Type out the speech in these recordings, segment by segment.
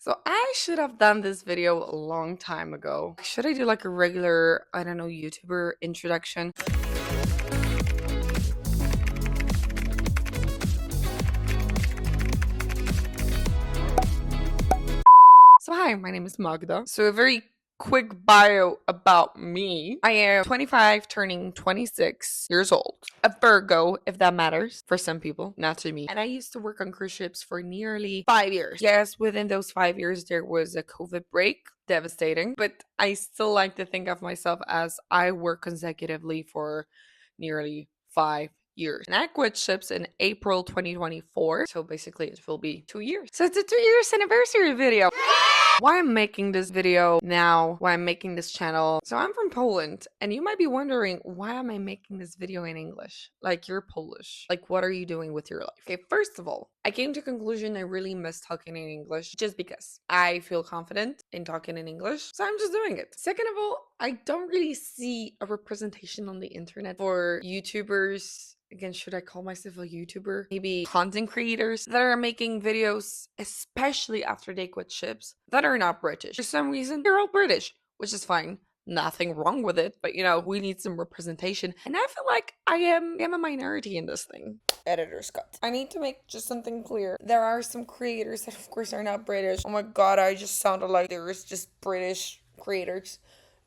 So I should have done this video a long time ago. Should I do like a regular, I don't know, YouTuber introduction? So hi, my name is Magda. So a very quick bio about me. I am 25 turning 26 years old. A Virgo, if that matters for some people, not to me. And I used to work on cruise ships for nearly 5 years. Yes, within those 5 years there was a COVID break. Devastating. But I still like to think of myself as I work consecutively for nearly 5 years. And I quit ships in April 2024. So basically it will be 2 years. So it's a 2 years anniversary video. Why I'm making this video now, why I'm making this channel. So I'm from Poland, and you might be wondering, why am I making this video in English? Like, you're Polish. Like, what are you doing with your life? Okay, first of all, I came to conclusion I really miss talking in English just because I feel confident in talking in English. So I'm just doing it. Second of all, I don't really see a representation on the internet for YouTubers. Again, should I call myself a YouTuber? Maybe content creators that are making videos, especially after they quit ships, that are not British. For some reason, they're all British, which is fine. Nothing wrong with it, but we need some representation. And I feel like I am a minority in this thing. Editor's cut. I need to make just something clear. There are some creators that, of course, are not British. Oh my god, I just sounded like there was just British creators.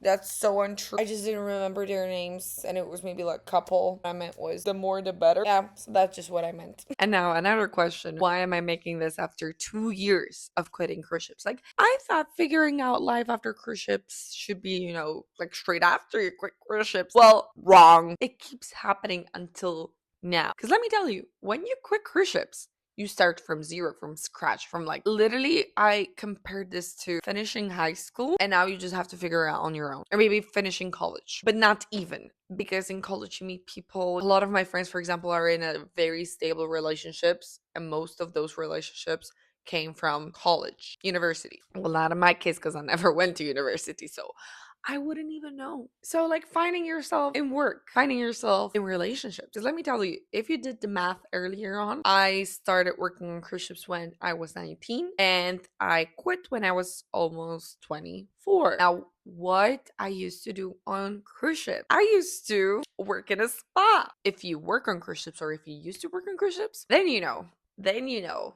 That's so untrue. I just didn't remember their names, and it was maybe like couple. What I meant was the more the better. Yeah, so that's just what I meant. And now another question. Why am I making this after 2 years of quitting cruise ships? Like, I thought figuring out life after cruise ships should be, like straight after you quit cruise ships. Well, wrong. It keeps happening until now. Because let me tell you, when you quit cruise ships, you start from zero, from scratch, from like literally, I compared this to finishing high school, and now you just have to figure it out on your own, or maybe finishing college, but not even, because in college you meet people. A lot of my friends, for example, are in a very stable relationships, and most of those relationships came from college, university. Well, not in my case, because I never went to university, so I wouldn't even know. So, like, finding yourself in work, finding yourself in relationships. Because let me tell you, if you did the math earlier on, I started working on cruise ships when I was 19, and I quit when I was almost 24. Now, what I used to do on cruise ships, I used to work in a spa. If you work on cruise ships, or if you used to work on cruise ships, then you know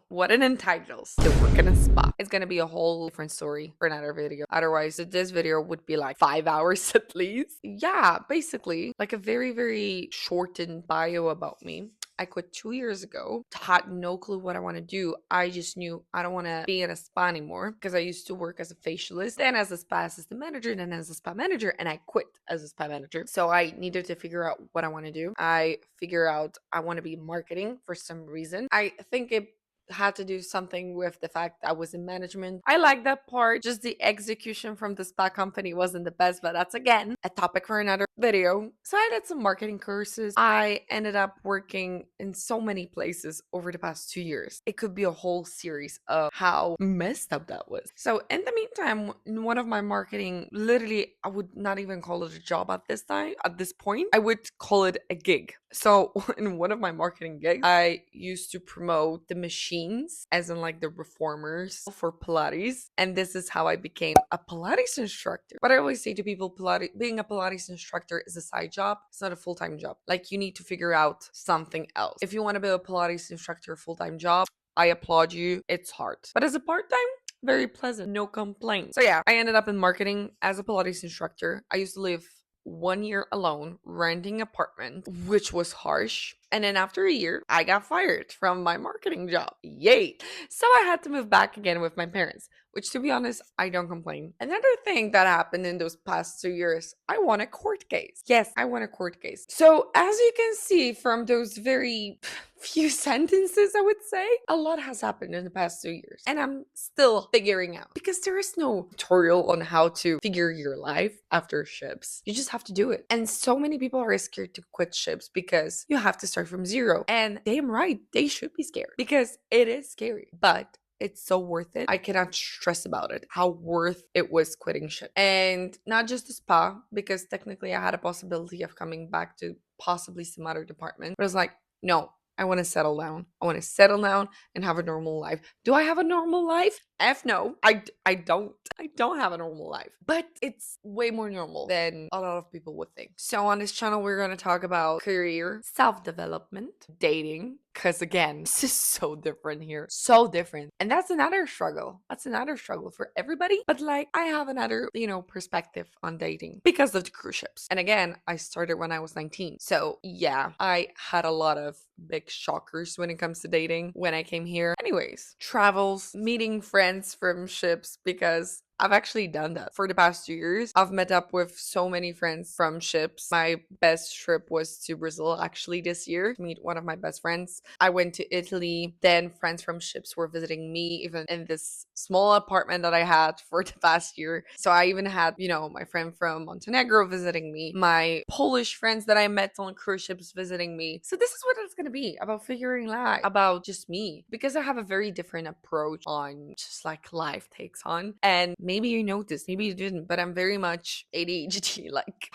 what it entitles to work in a spa. It's gonna be a whole different story for another video. Otherwise, this video would be like 5 hours at least. Yeah, basically, like a very, very shortened bio about me. I quit 2 years ago. Had no clue what I want to do. I just knew I don't want to be in a spa anymore, because I used to work as a facialist, then as a spa assistant manager, then as a spa manager, and I quit as a spa manager. So I needed to figure out what I want to do. I figure out I want to be marketing for some reason. I think it had to do something with the fact I was in management. I like that part. Just the execution from the spa company wasn't the best, but that's again a topic for another video. So I did some marketing courses. I ended up working in so many places over the past 2 years. It could be a whole series of how messed up that was. So in the meantime, in one of my marketing, literally, I would not even call it a job at this time. At this point, I would call it a gig. So in one of my marketing gigs, I used to promote the machines, as in like the reformers for Pilates. And this is how I became a Pilates instructor. But I always say to people, being a Pilates instructor is a side job. It's not a full-time job. Like, you need to figure out something else. If you want to be a Pilates instructor, a full-time job, I applaud you. It's hard. But as a part-time, very pleasant, no complaints. So yeah, I ended up in marketing as a Pilates instructor. I used to live 1 year alone, renting apartment, which was harsh. And then after a year, I got fired from my marketing job. Yay! So I had to move back again with my parents, which, to be honest, I don't complain. Another thing that happened in those past 2 years, I won a court case. Yes, I won a court case. So as you can see from those very few sentences, I would say, a lot has happened in the past 2 years. And I'm still figuring out, because there is no tutorial on how to figure your life after ships. You just have to do it. And so many people are scared to quit ships because you have to start from zero. And damn right, they should be scared, because it is scary. But it's so worth it. I cannot stress about it, how worth it was quitting ship. And not just the spa, because technically I had a possibility of coming back to possibly some other department. But I was like, no, I want to settle down. I want to settle down and have a normal life. Do I have a normal life? F no. I don't. I don't have a normal life. But it's way more normal than a lot of people would think. So on this channel, we're going to talk about career, self-development, dating. Because again, this is so different here. So different. And that's another struggle. That's another struggle for everybody. But like, I have another, perspective on dating because of the cruise ships. And again, I started when I was 19. So yeah, I had a lot of big shockers when it comes to dating when I came here. Anyways, travels, meeting friends from ships, because I've actually done that for the past 2 years. I've met up with so many friends from ships. My best trip was to Brazil actually this year to meet one of my best friends. I went to Italy. Then friends from ships were visiting me, even in this small apartment that I had for the past year. So I even had, my friend from Montenegro visiting me, my Polish friends that I met on cruise ships visiting me. So this is what it's going to be about, figuring life, about just me, because I have a very different approach on just like life takes on. And maybe you noticed, maybe you didn't, but I'm very much ADHD. Like,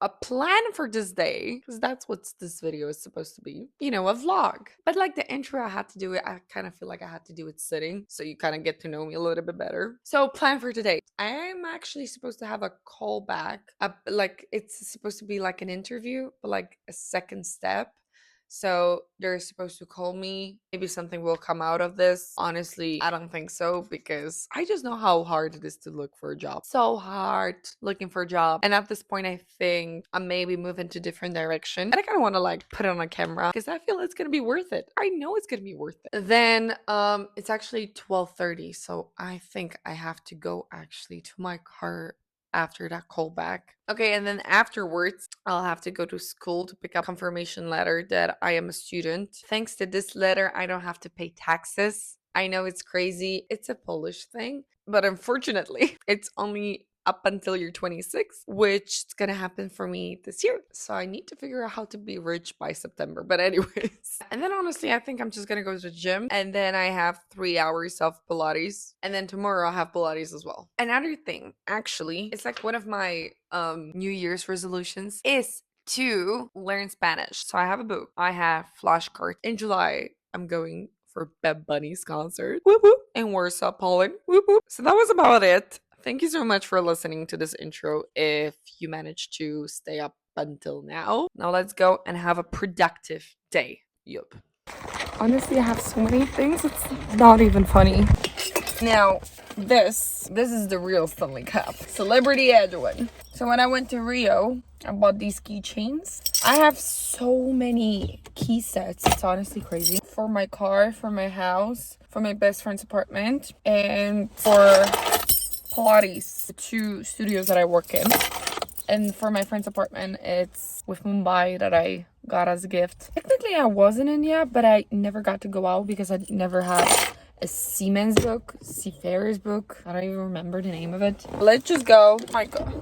a plan for this day, because that's what this video is supposed to be, a vlog. But like the intro, I had to do it. I kind of feel like I had to do it sitting, so you kind of get to know me a little bit better. So plan for today. I'm actually supposed to have a call back. Like, it's supposed to be like an interview, but like a second step. So they're supposed to call me. Maybe something will come out of this. Honestly, I don't think so, because I just know how hard it is to look for a job. So hard looking for a job. And at this point, I think I'm maybe moving to different direction. And I kind of want to like put it on a camera because I feel it's going to be worth it. I know it's going to be worth it. Then it's actually 12:30. So I think I have to go actually to my car after that call back. Okay, and then afterwards, I'll have to go to school to pick up confirmation letter that I am a student. Thanks to this letter, I don't have to pay taxes. I know it's crazy. It's a Polish thing, but unfortunately, it's only up until you're 26, which is gonna happen for me this year. So I need to figure out how to be rich by September. But anyways, and then honestly, I think I'm just gonna go to the gym, and then I have 3 hours of Pilates, and then tomorrow I'll have Pilates as well. Another thing, actually, it's like one of my New Year's resolutions is to learn Spanish. So I have a book. I have flashcards. In July, I'm going for Bad Bunny's concert. Whoop whoop. In Warsaw, Poland. Whoop whoop. So that was about it. Thank you so much for listening to this intro if you managed to stay up until now. Now let's go and have a productive day. Yup. Honestly, I have so many things, it's not even funny. Now, this is the real Stanley Cup. Celebrity Edwin. So when I went to Rio, I bought these keychains. I have so many key sets. It's honestly crazy. For my car, for my house, for my best friend's apartment, and for Pilates, the 2 studios that I work in. And for my friend's apartment, it's with Mumbai that I got as a gift. Technically, I was in India, but I never got to go out because I never had a Siemens book, Seafarer's book. I don't even remember the name of it. Let's just go. Oh my God.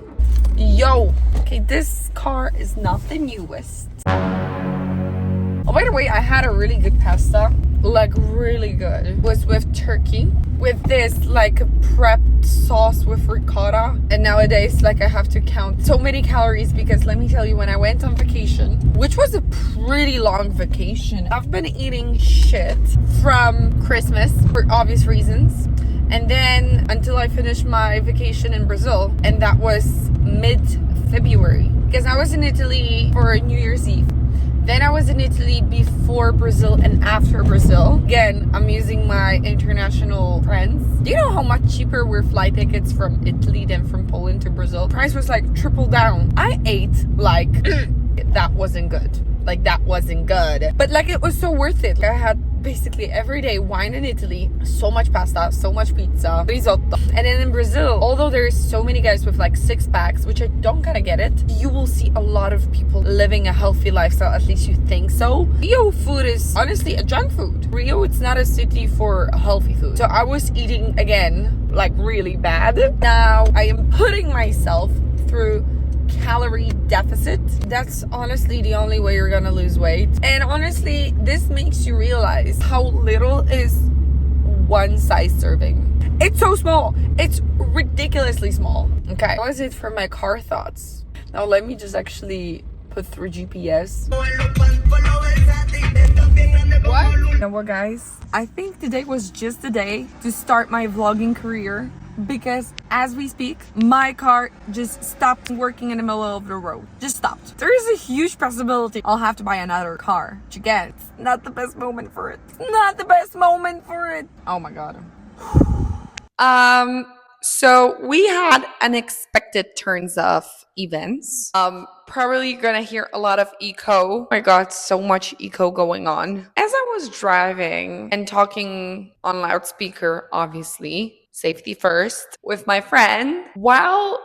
Yo. Okay, this car is not the newest. Oh, by the way, I had a really good pasta. Like, really good. It was with turkey, with this like prepped sauce with ricotta. And nowadays, like, I have to count so many calories because let me tell you, when I went on vacation, which was a pretty long vacation, I've been eating shit from Christmas for obvious reasons. And then until I finished my vacation in Brazil, and that was mid-February, because I was in Italy for New Year's Eve. Then I was in Italy before Brazil and after Brazil. Again, I'm using my international friends. Do you know how much cheaper were flight tickets from Italy than from Poland to Brazil? Price was like triple down. I ate like that wasn't good. Like, that wasn't good. But like, it was so worth it. I had basically every day wine in Italy, so much pasta, so much pizza, risotto. And then in Brazil, although there's so many guys with like 6 packs, which I don't kind of get it, you will see a lot of people living a healthy lifestyle, at least you think so. Rio food is honestly a junk food. Rio, it's not a city for healthy food. So I was eating, again, like really bad. Now I am putting myself through calorie deficit. That's honestly the only way you're gonna lose weight. And honestly, this makes you realize how little is one size serving. It's so small. It's ridiculously small. Okay, that was it for my car thoughts. Now let me just actually put through GPS. What? You know what, guys? I think today was just the day to start my vlogging career because as we speak, my car just stopped working in the middle of the road. Just stopped. There is a huge possibility I'll have to buy another car. Which again, it's not the best moment for it. It's not the best moment for it. Oh my god. So we had unexpected turns of events. Probably gonna hear a lot of eco. Oh my god, so much eco going on. As I was driving and talking on loudspeaker, obviously, safety first, with my friend, while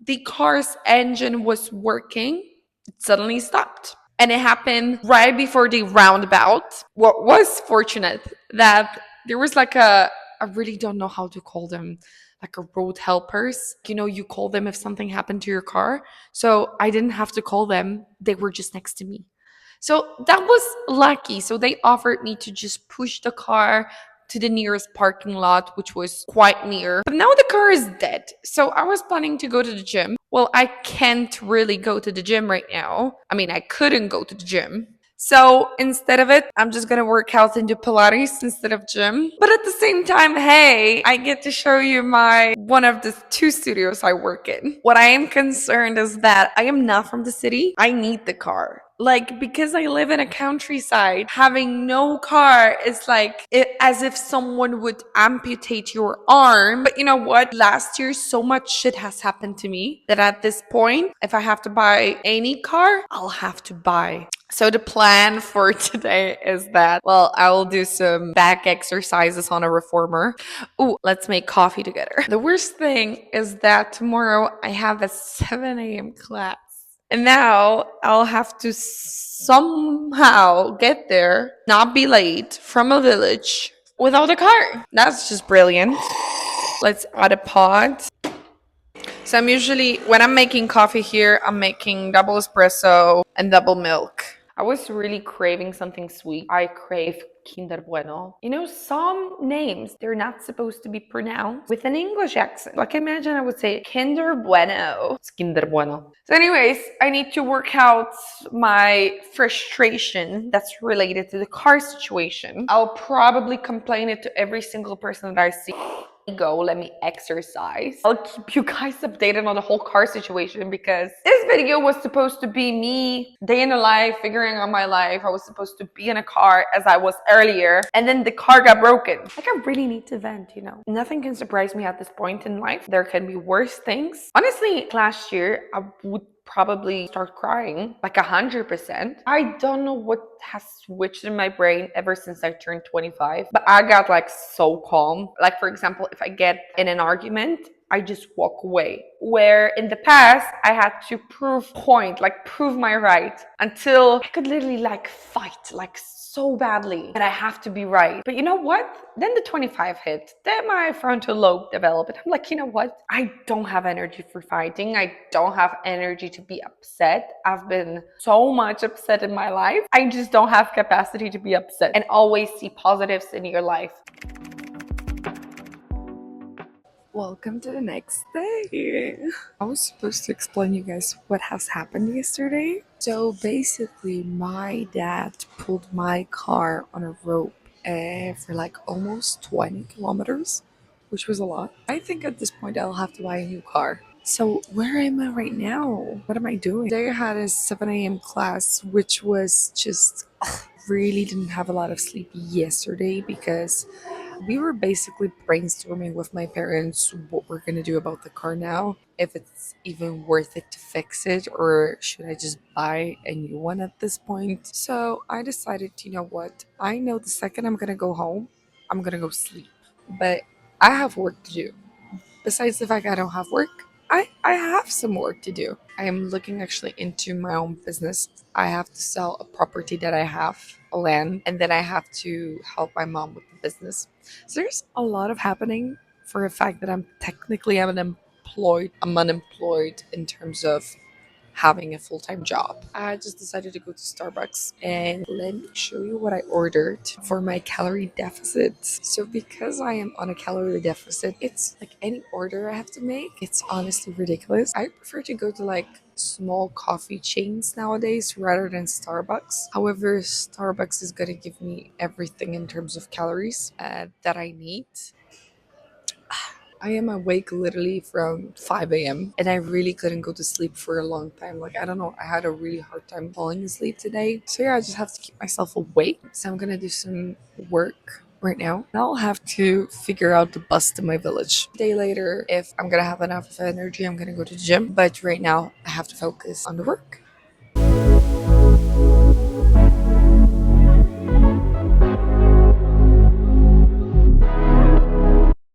the car's engine was working, it suddenly stopped. And it happened right before the roundabout. What was fortunate that there was like I really don't know how to call them, like a road helpers. You know, you call them if something happened to your car. So I didn't have to call them. They were just next to me. So that was lucky. So they offered me to just push the car to the nearest parking lot, which was quite near. But now the car is dead. So I was planning to go to the gym. Well, I can't really go to the gym right now. I mean, I couldn't go to the gym. So instead of it, I'm just gonna work out and do Pilates instead of gym. But at the same time, hey, I get to show you my one of the two studios I work in. What I am concerned is that I am not from the city. I need the car. Like, because I live in a countryside, having no car is like as if someone would amputate your arm. But you know what? Last year, so much shit has happened to me that at this point, if I have to buy any car, I'll have to buy. So the plan for today is that, well, I will do some back exercises on a reformer. Ooh, let's make coffee together. The worst thing is that tomorrow I have a 7 a.m. class. And now I'll have to somehow get there, not be late from a village without a car. That's just brilliant. Let's add a pot. So I'm usually, when I'm making coffee here, I'm making double espresso and double milk. I was really craving something sweet. I crave Kinder Bueno. You know, some names, they're not supposed to be pronounced with an English accent. Like, imagine I would say Kinder Bueno. It's Kinder Bueno. So anyways, I need to work out my frustration that's related to the car situation. I'll probably complain it to every single person that I see. Go, let me exercise. I'll keep you guys updated on the whole car situation because this video was supposed to be me day in the life, figuring out my life. I was supposed to be in a car as I was earlier, and then the car got broken. Like, I really need to vent, you know. Nothing can surprise me at this point in life. There can be worse things. Honestly, last year I would probably start crying like 100%. I don't know what has switched in my brain ever since I turned 25, but I got like so calm. Like, for example, if I get in an argument, I just walk away. Where in the past, I had to prove my right until I could literally like fight like so badly that I have to be right. But you know what? Then the 25 hit. Then my frontal lobe developed. And I'm like, you know what? I don't have energy for fighting. I don't have energy to be upset. I've been so much upset in my life. I just don't have capacity to be upset and always see positives in your life. Welcome to the next day. I was supposed to explain you guys what has happened yesterday. So basically, my dad pulled my car on a rope for like almost 20 kilometers, which was a lot. I think at this point I'll have to buy a new car. So where am I right now? What am I doing? Today I had a 7 a.m. class, which was just really didn't have a lot of sleep yesterday because we were basically brainstorming with my parents what we're gonna do about the car now, if it's even worth it to fix it, or should I just buy a new one at this point. So I decided, you know what? I know the second I'm gonna go home, I'm gonna go sleep. But I have work to do. Besides the fact I don't have work, I have some work to do. I am looking actually into my own business. I have to sell a property that I have, a land, and then I have to help my mom with the business. So there's a lot of happening for the fact that I'm unemployed in terms of having a full-time job. I just decided to go to Starbucks and let me show you what I ordered for my calorie deficit. So because I am on a calorie deficit, it's like any order I have to make, it's honestly ridiculous. I prefer to go to like small coffee chains nowadays rather than Starbucks. However, Starbucks is gonna give me everything in terms of calories that I need. I am awake literally from 5 a.m. and I really couldn't go to sleep for a long time. Like, I don't know, I had a really hard time falling asleep today. So, yeah, I just have to keep myself awake. So, I'm gonna do some work right now. And I'll have to figure out the bus to my village. A day later, if I'm gonna have enough energy, I'm gonna go to the gym. But right now, I have to focus on the work.